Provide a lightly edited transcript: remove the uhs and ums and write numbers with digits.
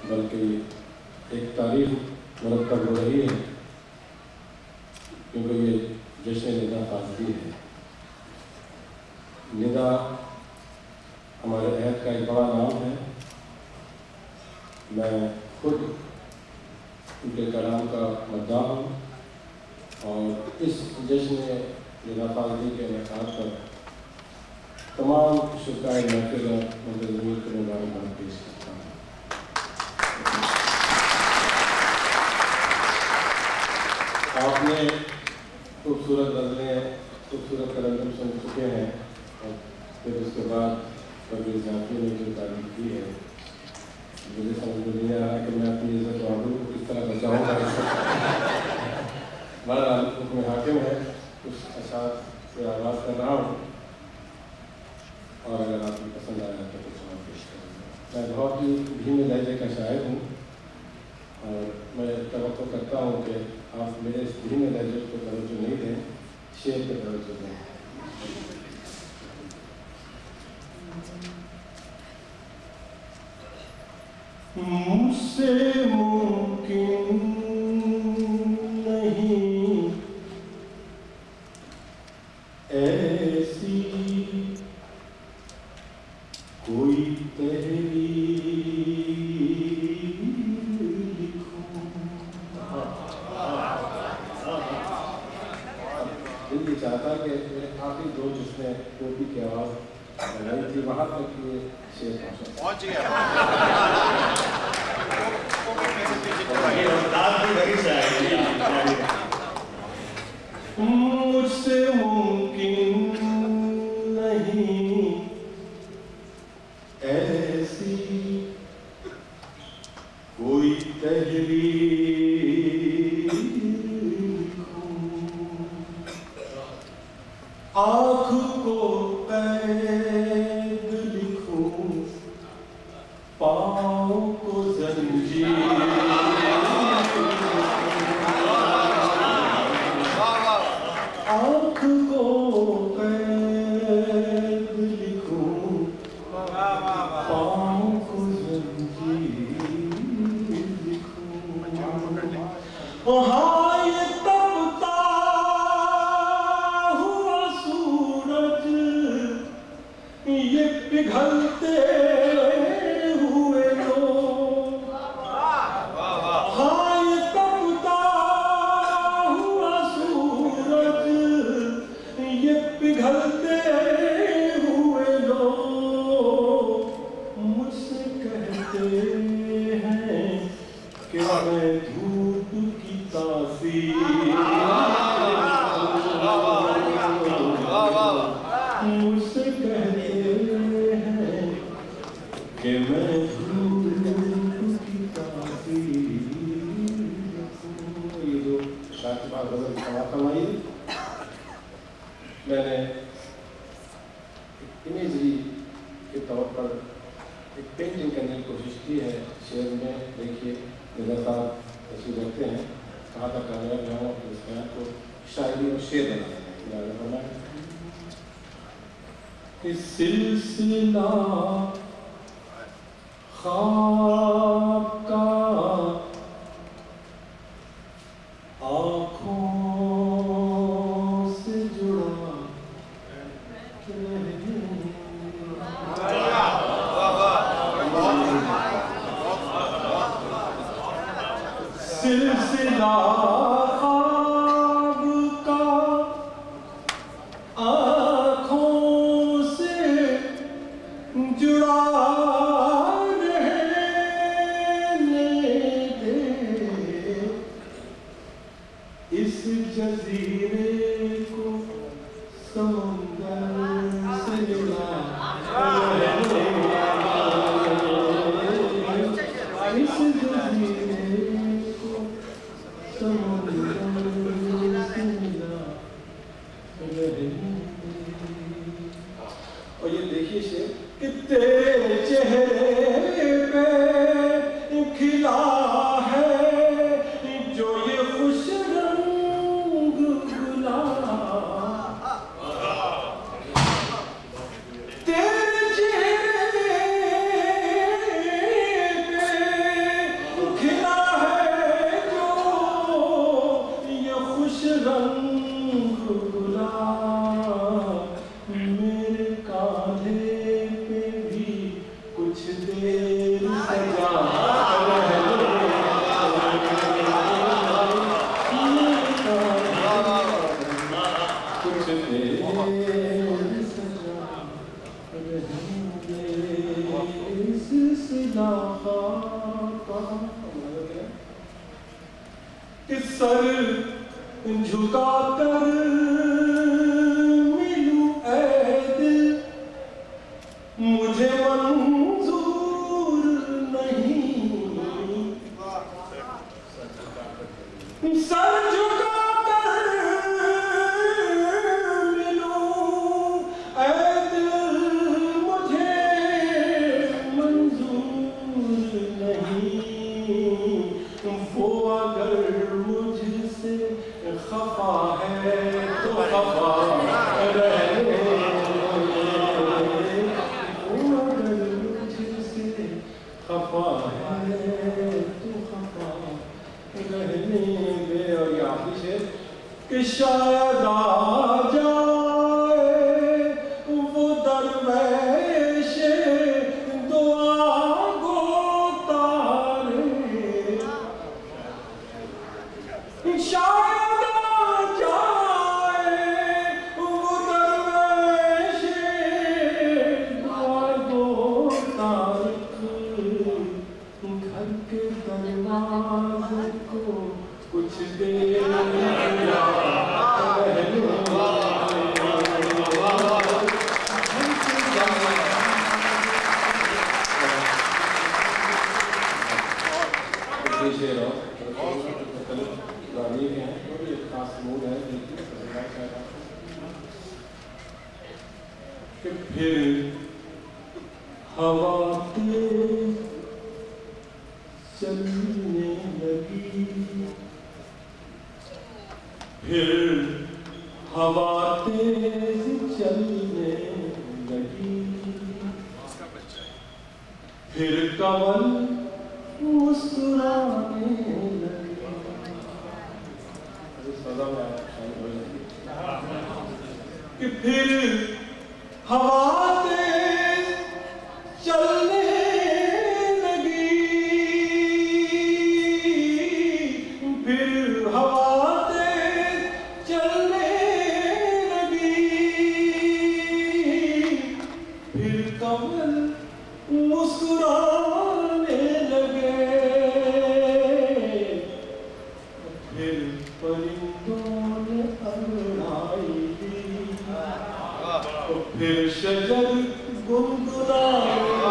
बल्कि एक तारीख मुरक्कब हो रही है, क्योंकि ये जश्न निदा फाजली है। निदा हमारे अहद का एक बड़ा नाम है। मैं खुद उनके कलाम का मद्दाह हूँ और इस जश्न निदा फाजली के इनेकाद पर तमाम शुक्राए महफिल मंतज़मीन को मुबारकबाद पेश करता हूँ। आपने खूबसूरत गज़लें, खूबसूरत कलंदर सुन चुके हैं और फिर उसके बाद कबीर जाफी ने जो तारीफ की है, मुझे समझ में नहीं आ रहा कि मैं अपनी इज़्ज़त और आबरू को किस तरह बचाऊँगा। बहरहाल हुक्म हाकिम है, कुछ अशार से आगाज़ कर रहा हूँ और अगर आपको पसंद आया तो कुछ और पेश करूँगा। मैं बहुत ही धीमे लहजे का शायर हूँ और मैं तवक्को करता हूँ कि आप मेरे इस धीमे लहजे को तवज्जो नहीं दें, शेर पे तवज्जो दें। मुझसे मुमकिन नहीं ऐसी कोई तहरीर लिखूं। दिल ये चाहता कि मेरे आखिरी दो जिसने टोपी की आवाज़ लगाई थी वहाँ तक ये शेर पहुँच गया। मुझसे मुमकिन नहीं ऐसी कोई तहरीर आँख को कैद लिखूं, पाँव को जंजीर, आँख को कैद लिखूं, पाँव को जंजीर लिखूं। हाँ ये तपता हुआ सूरज, ये पिघलते हुए लोग, हाँ ये तपता हुआ सूरज, ये पिघलते हुए लोग मुझसे कहते हैं कि मैं धूप की तासीर, मुझसे कहते हैं कि मैं धूप की तासीर। ये जो शाकिबा गज़ल समाप्त हुई, मैंने इमेजरी के तौर पर एक पेंटिंग करने की कोशिश की है शेर में। देखिए निदा साहब तस्वीर रखते हैं, कहाँ तक कामयाब जाऊँ तो इस बयान को शायरी और शेर बनाते हैं। इस सिलसिला ख्वाब का आँखों से जुड़ा सिलसिला ख्वाब का आँखों से जुड़ा इस जज़ीरे को समुंदर से मिला, इस जज़ीरे को समुंदर से मिला। और ये देखिए शेर कि तेरे चेहरे पे खिला है जो ये खुश रंग गुलाब, तेरे चेहरे पे सिलसिला का कि सर झुका कर मिलूं ऐ दिल मुझे मंजूर नहीं। सर झुका कर मिलूं ऐ दिल मुझे मंजूर नहीं। वो अगर मुझसे खफा है तो खफा रहने, वो अगर मुझसे खफा है तो खफा रहने दे। और ये आखिरी शेर कि शायद आ जाए वो दरवेश दुआ गो तारे, शायद आ जाए वो दरवेश दुआ गो तारे, घर के दरवाजे को कुछ देर फिर हवा तेज चलने लगी, फिर हवा तेज चलने लगी, फिर कमल मुस्कुराने लगी। कि फिर हवा तेज चलने लगी, फिर हवा तेज चलने लगी, फिर कमल मुस्कुराने लगे, फिर परिंदों ने अंगड़ाई दी, फिर शजर गुनगुनाने